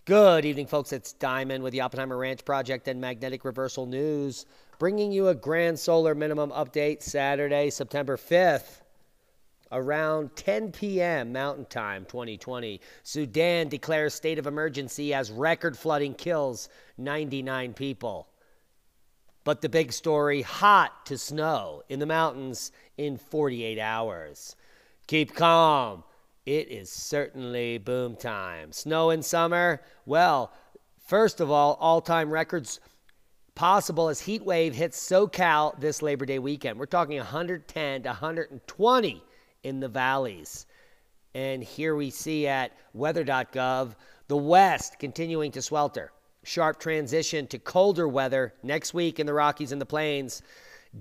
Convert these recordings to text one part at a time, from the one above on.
Good evening, folks. It's Diamond with the Oppenheimer Ranch Project and Magnetic Reversal News, bringing you a grand solar minimum update Saturday, September 5th, around 10 p.m. Mountain Time 2020. Sudan declares state of emergency as record flooding kills 99 people. But the big story, hot to snow in the mountains in 48 hours. Keep calm. It is certainly boom time. Snow in summer? Well, first of all-time records possible as heat wave hits SoCal this Labor Day weekend. We're talking 110 to 120 in the valleys. And here we see at weather.gov, the West continuing to swelter. Sharp transition to colder weather next week in the Rockies and the Plains.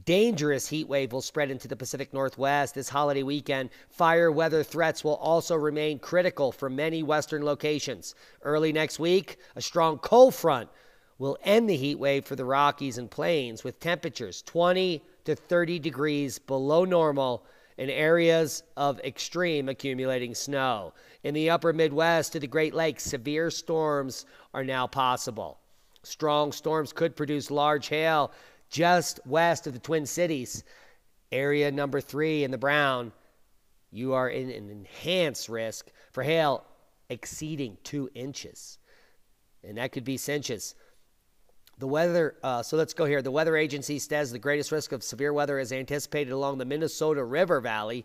Dangerous heat wave will spread into the Pacific Northwest this holiday weekend. Fire weather threats will also remain critical for many western locations. Early next week, a strong cold front will end the heat wave for the Rockies and Plains with temperatures 20 to 30 degrees below normal in areas of extreme accumulating snow. In the upper Midwest to the Great Lakes, severe storms are now possible. Strong storms could produce large hail just west of the Twin Cities. Area number 3 in the brown, you are in an enhanced risk for hail exceeding 2 inches. And that could be cinches. The weather, so let's go here. The weather agency says the greatest risk of severe weather is anticipated along the Minnesota River Valley.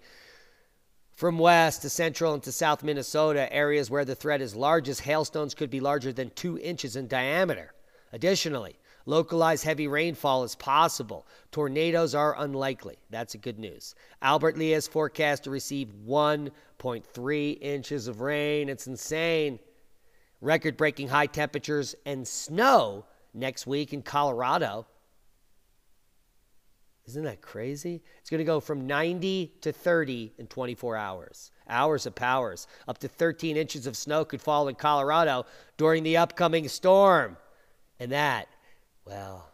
From west to central and to south Minnesota, areas where the threat is largest, hailstones could be larger than 2 inches in diameter. Additionally, localized heavy rainfall is possible. Tornadoes are unlikely. That's good news. Albert Lea is forecast to receive 1.3 inches of rain. It's insane. Record-breaking high temperatures and snow next week in Colorado. Isn't that crazy? It's going to go from 90 to 30 in 24 hours. Hours of powers. Up to 13 inches of snow could fall in Colorado during the upcoming storm. And that, well,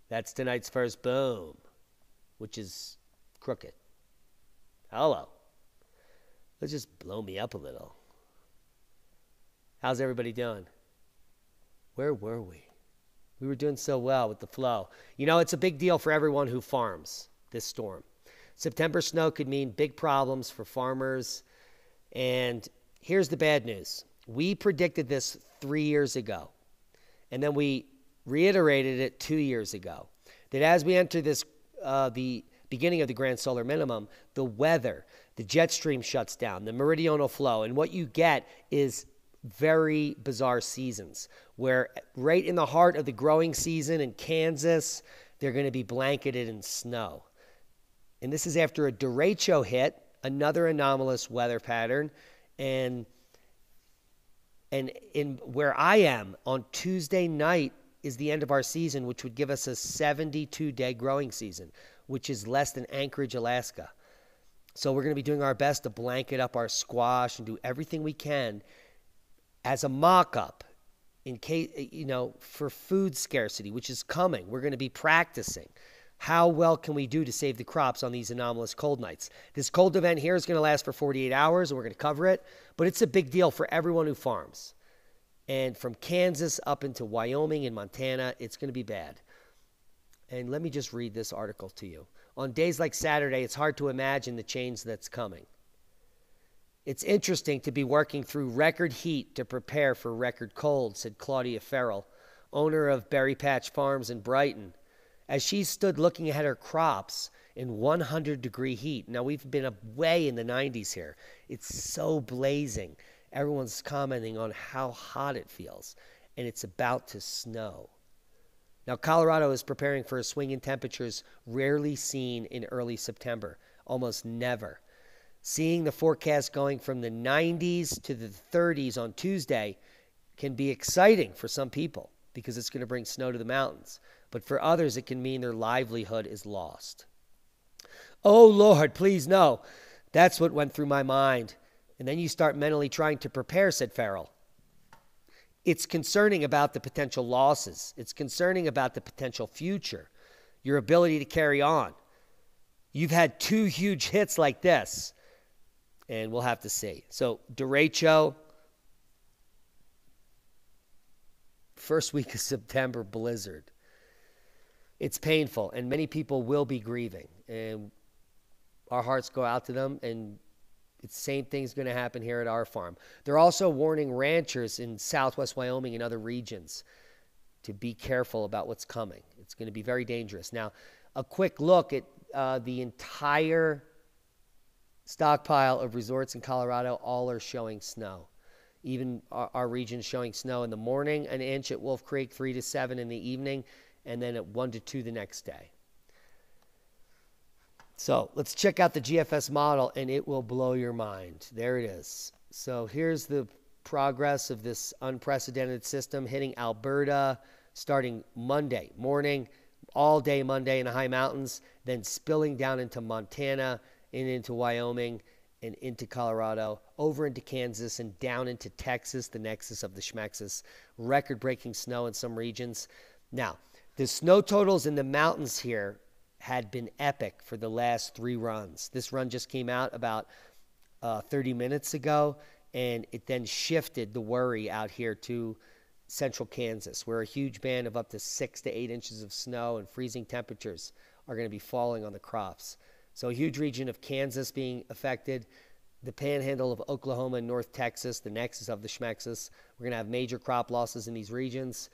that's tonight's first boom, which is crooked. Hello. Let's just blow me up a little. How's everybody doing? Where were we? We were doing so well with the flow. You know, it's a big deal for everyone who farms, this storm. September snow could mean big problems for farmers. And here's the bad news. We predicted this 3 years ago. And then we reiterated it 2 years ago. That as we enter this, the beginning of the grand solar minimum, the weather, the jet stream shuts down, the meridional flow. And what you get is very bizarre seasons where right in the heart of the growing season in Kansas, they're going to be blanketed in snow. And this is after a derecho hit, another anomalous weather pattern. And in where I am on Tuesday night is the end of our season, which would give us a 72-day growing season, which is less than Anchorage, Alaska. So we're going to be doing our best to blanket up our squash and do everything we can as a mock-up in case, you know, for food scarcity, which is coming. We're going to be practicing. How well can we do to save the crops on these anomalous cold nights? This cold event here is going to last for 48 hours, and we're going to cover it. But it's a big deal for everyone who farms. And from Kansas up into Wyoming and Montana, it's going to be bad. And let me just read this article to you. On days like Saturday, it's hard to imagine the change that's coming. It's interesting to be working through record heat to prepare for record cold, said Claudia Farrell, owner of Berry Patch Farms in Brighton, as she stood looking at her crops in 100-degree heat. Now, we've been way in the 90s here. It's so blazing. Everyone's commenting on how hot it feels, and it's about to snow. Now, Colorado is preparing for a swing in temperatures rarely seen in early September, almost never. Seeing the forecast going from the 90s to the 30s on Tuesday can be exciting for some people because it's going to bring snow to the mountains. But for others, it can mean their livelihood is lost. Oh, Lord, please no. That's what went through my mind. And then you start mentally trying to prepare, said Farrell. It's concerning about the potential losses. It's concerning about the potential future, your ability to carry on. You've had 2 huge hits like this. And we'll have to see. So derecho, first week of September blizzard. It's painful, and many people will be grieving. And our hearts go out to them, and the same thing's going to happen here at our farm. They're also warning ranchers in southwest Wyoming and other regions to be careful about what's coming. It's going to be very dangerous. Now, a quick look at the entire stockpile of resorts in Colorado. All are showing snow. Even our region showing snow in the morning, an inch at Wolf Creek, 3 to 7 in the evening, and then at 1 to 2 the next day. So let's check out the GFS model, and it will blow your mind. There it is. So here's the progress of this unprecedented system hitting Alberta starting Monday morning, all day Monday in the high mountains, then spilling down into Montana and into Wyoming and into Colorado, over into Kansas and down into Texas, the nexus of the Schmexus. Record-breaking snow in some regions. Now, the snow totals in the mountains here had been epic for the last 3 runs. This run just came out about 30 minutes ago, and it then shifted the worry out here to central Kansas, where a huge band of up to 6 to 8 inches of snow and freezing temperatures are going to be falling on the crops. So a huge region of Kansas being affected, the panhandle of Oklahoma and North Texas, the nexus of the Schmexus. We're going to have major crop losses in these regions,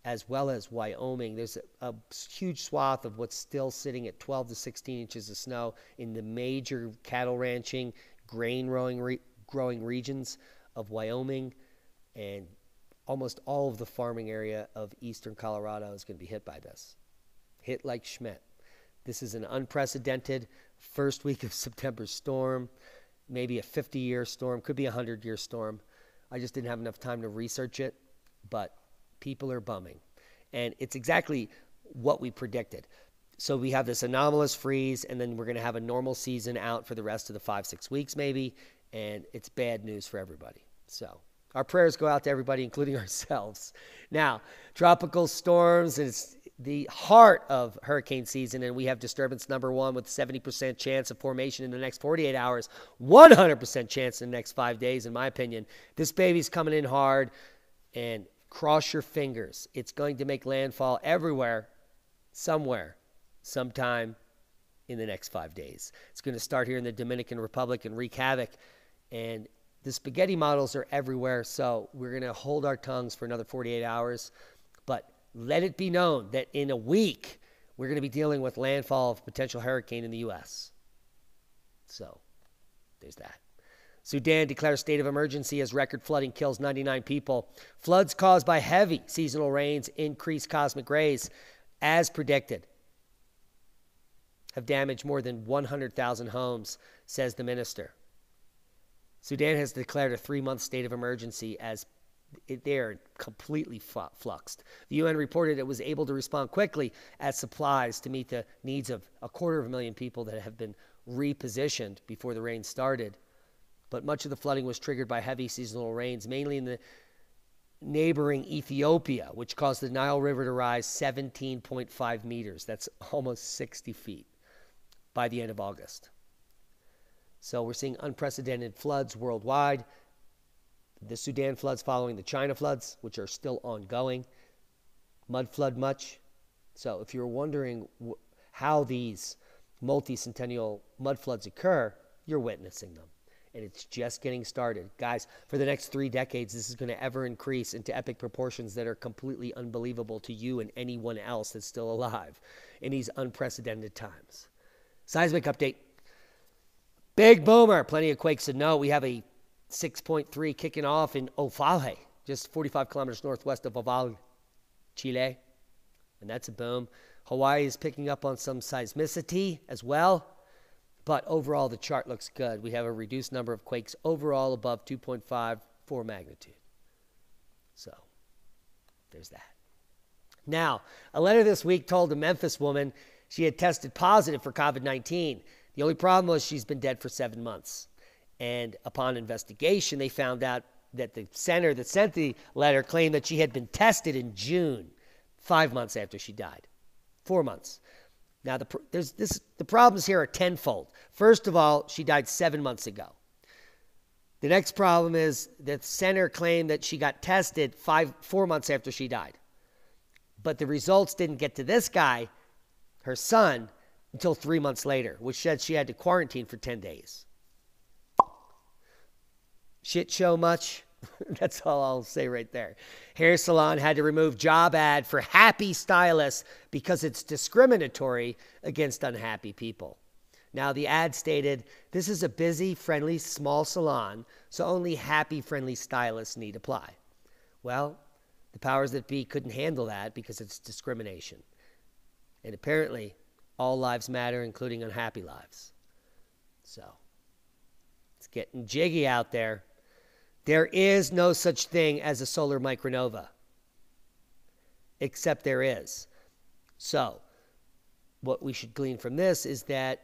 as well as Wyoming. There's a huge swath of what's still sitting at 12 to 16 inches of snow in the major cattle ranching, grain growing regions of Wyoming, and almost all of the farming area of eastern Colorado is going to be hit by this. Hit like Schmidt. This is an unprecedented first week of September storm, maybe a 50-year storm, could be a 100-year storm. I just didn't have enough time to research it, but people are bumming. And it's exactly what we predicted. So we have this anomalous freeze, and then we're going to have a normal season out for the rest of the 5-6 weeks maybe, and it's bad news for everybody. So our prayers go out to everybody, including ourselves. Now, tropical storms, it's the heart of hurricane season, and we have disturbance number 1 with 70% chance of formation in the next 48 hours, 100% chance in the next 5 days, in my opinion. This baby's coming in hard, and cross your fingers. It's going to make landfall everywhere, somewhere, sometime in the next 5 days. It's going to start here in the Dominican Republic and wreak havoc, and the spaghetti models are everywhere, so we're going to hold our tongues for another 48 hours, but let it be known that in a week, we're going to be dealing with landfall of potential hurricane in the U.S. So, there's that. Sudan declares state of emergency as record flooding kills 99 people. Floods caused by heavy seasonal rains increase cosmic rays, as predicted, have damaged more than 100,000 homes, says the minister. Sudan has declared a 3-month state of emergency as they're completely fluxed. The UN reported it was able to respond quickly as supplies to meet the needs of 250,000 people that have been repositioned before the rain started. But much of the flooding was triggered by heavy seasonal rains, mainly in the neighboring Ethiopia, which caused the Nile River to rise 17.5 meters. That's almost 60 feet by the end of August. So we're seeing unprecedented floods worldwide. The Sudan floods following the China floods, which are still ongoing. Mud flood much. So if you're wondering how these multi-centennial mud floods occur, you're witnessing them. And it's just getting started. Guys, for the next 3 decades, this is going to ever increase into epic proportions that are completely unbelievable to you and anyone else that's still alive in these unprecedented times. Seismic update. Big boomer. Plenty of quakes to know. We have a 6.3 kicking off in Ofale, just 45 kilometers northwest of Oval, Chile. And that's a boom. Hawaii is picking up on some seismicity as well. But overall, the chart looks good. We have a reduced number of quakes overall above 2.5 for magnitude. So, there's that. Now, a letter this week told a Memphis woman she had tested positive for COVID-19. The only problem was she's been dead for 7 months. And upon investigation, they found out that the center that sent the letter claimed that she had been tested in June, 5 months after she died. 4 months. Now, the problems here are tenfold. First of all, she died 7 months ago. The next problem is that the center claimed that she got tested 4 months after she died. But the results didn't get to this guy, her son, until 3 months later, which said she had to quarantine for 10 days. Shit show much? That's all I'll say right there. Hair salon had to remove job ad for happy stylists because it's discriminatory against unhappy people. Now, the ad stated, this is a busy, friendly, small salon, so only happy, friendly stylists need apply. Well, the powers that be couldn't handle that because it's discrimination. And apparently, all lives matter, including unhappy lives. So, it's getting jiggy out there. There is no such thing as a solar micronova, except there is. So, what we should glean from this is that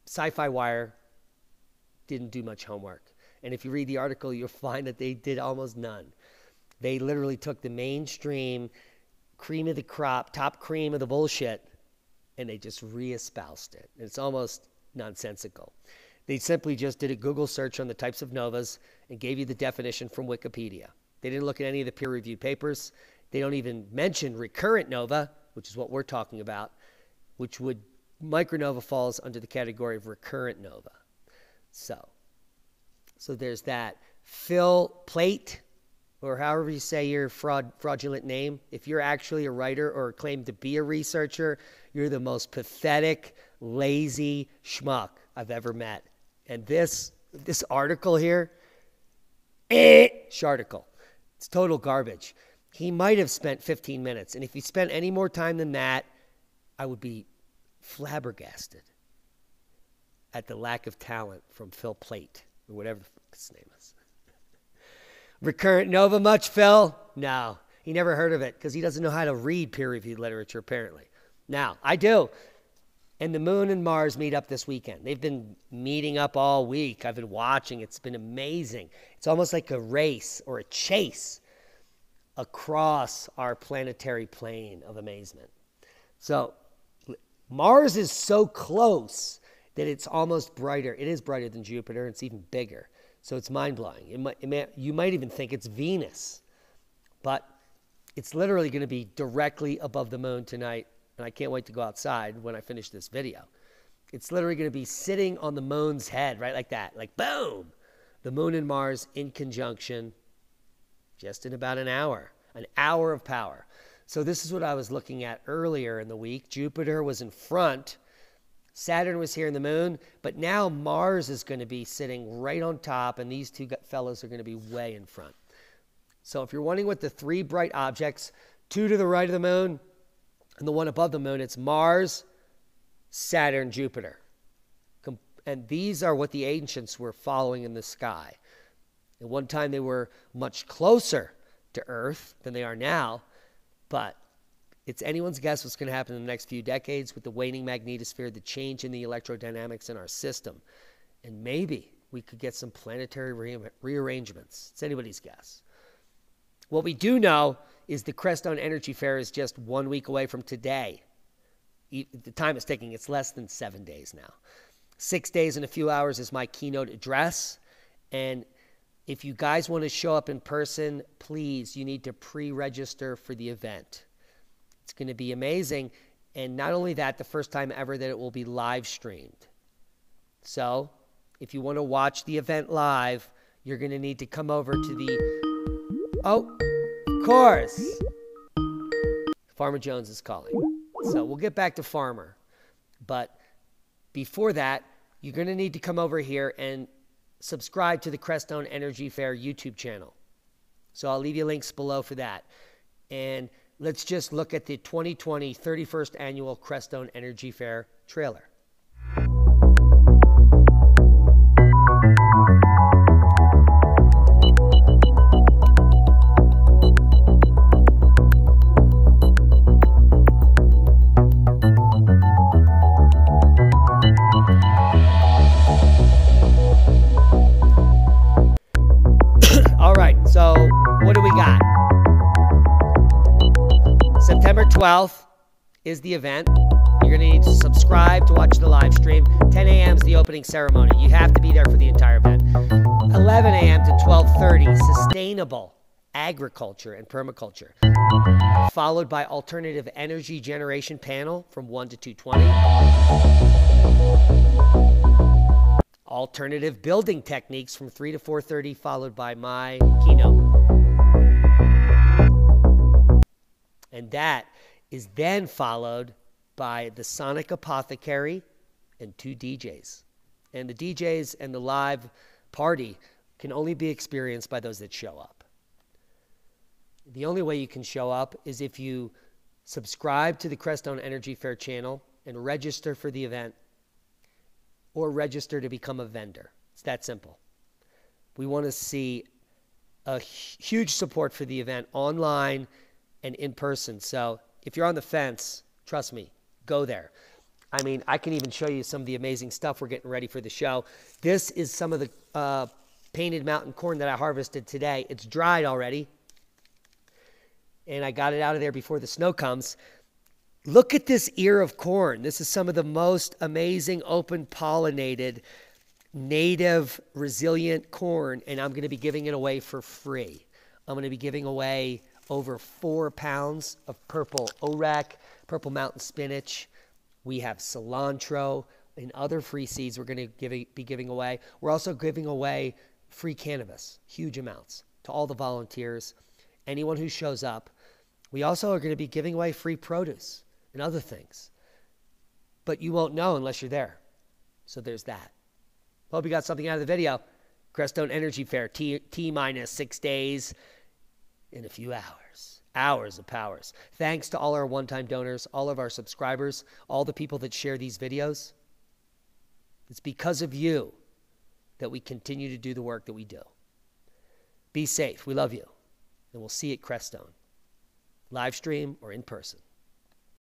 Sci-Fi Wire didn't do much homework. And if you read the article, you'll find that they did almost none. They literally took the mainstream cream of the crop, top cream of the bullshit, and they just re-espoused it. It's almost nonsensical. They simply just did a Google search on the types of novas and gave you the definition from Wikipedia. They didn't look at any of the peer-reviewed papers. They don't even mention recurrent nova, which is what we're talking about, which would micronova falls under the category of recurrent nova. So there's that. Phil Plait, or however you say your fraudulent name, if you're actually a writer or claim to be a researcher, you're the most pathetic, lazy schmuck I've ever met. And this article here, sharticle. It's total garbage. He might have spent 15 minutes. And if he spent any more time than that, I would be flabbergasted at the lack of talent from Phil Plait, or whatever the fuck his name is. Recurrent nova much, Phil? No, he never heard of it because he doesn't know how to read peer-reviewed literature, apparently. Now, I do. And the moon and Mars meet up this weekend. They've been meeting up all week. I've been watching. It's been amazing. It's almost like a race or a chase across our planetary plane of amazement. So Mars is so close that it's almost brighter. It is brighter than Jupiter. It's even bigger. So it's mind-blowing. You might even think it's Venus. But it's literally going to be directly above the moon tonight. And I can't wait to go outside when I finish this video. It's literally going to be sitting on the moon's head, right like that. Like, boom! The moon and Mars in conjunction just in about an hour. An hour of power. So this is what I was looking at earlier in the week. Jupiter was in front. Saturn was here in the moon. But now Mars is going to be sitting right on top. And these two fellows are going to be way in front. So if you're wondering what the three bright objects, two to the right of the moon, and the one above the moon, it's Mars, Saturn, Jupiter. And these are what the ancients were following in the sky. At one time, they were much closer to Earth than they are now. But it's anyone's guess what's going to happen in the next few decades with the waning magnetosphere, the change in the electrodynamics in our system. And maybe we could get some planetary rearrangements. It's anybody's guess. What we do know is the Crestone Energy Fair is just 1 week away from today. The time it's taking, it's less than 7 days now. 6 days and a few hours is my keynote address. And if you guys want to show up in person, please, you need to pre-register for the event. It's going to be amazing. And not only that, the first time ever that it will be live streamed. So if you want to watch the event live, you're going to need to come over to the... Oh, of course. Farmer Jones is calling. So we'll get back to Farmer. But before that, you're going to need to come over here and subscribe to the Crestone Energy Fair YouTube channel. So I'll leave you links below for that. And let's just look at the 2020 31st Annual Crestone Energy Fair trailer. All right, so what do we got? September 12th is the event. You're going to need to subscribe to watch the live stream. 10 a.m. is the opening ceremony. You have to be there for the entire event. 11 a.m. to 12:30, sustainable. agriculture and permaculture, followed by alternative energy generation panel from 1 to 220, alternative building techniques from 3 to 4:30, followed by my keynote. And that is then followed by the Sonic Apothecary and 2 DJs. And the DJs and the live party can only be experienced by those that show up. The only way you can show up is if you subscribe to the Crestone Energy Fair channel and register for the event, or register to become a vendor. It's that simple. We want to see a huge support for the event online and in person. So if you're on the fence, trust me, go there. I mean, I can even show you some of the amazing stuff we're getting ready for the show. This is some of the Painted Mountain corn that I harvested today. It's dried already, and I got it out of there before the snow comes. Look at this ear of corn. This is some of the most amazing open pollinated, native, resilient corn, and I'm going to be giving it away for free. I'm going to be giving away over 4 pounds of purple orac, purple mountain spinach. We have cilantro and other free seeds we're going to be giving away. We're also giving away free cannabis, huge amounts, to all the volunteers, anyone who shows up. We also are going to be giving away free produce and other things. But you won't know unless you're there. So there's that. Hope you got something out of the video. Crestone Energy Fair, T-minus 6 days in a few hours. Hours of powers. Thanks to all our one-time donors, all of our subscribers, all the people that share these videos. It's because of you that we continue to do the work that we do. Be safe. We love you. And we'll see you at Crestone. Live stream or in person.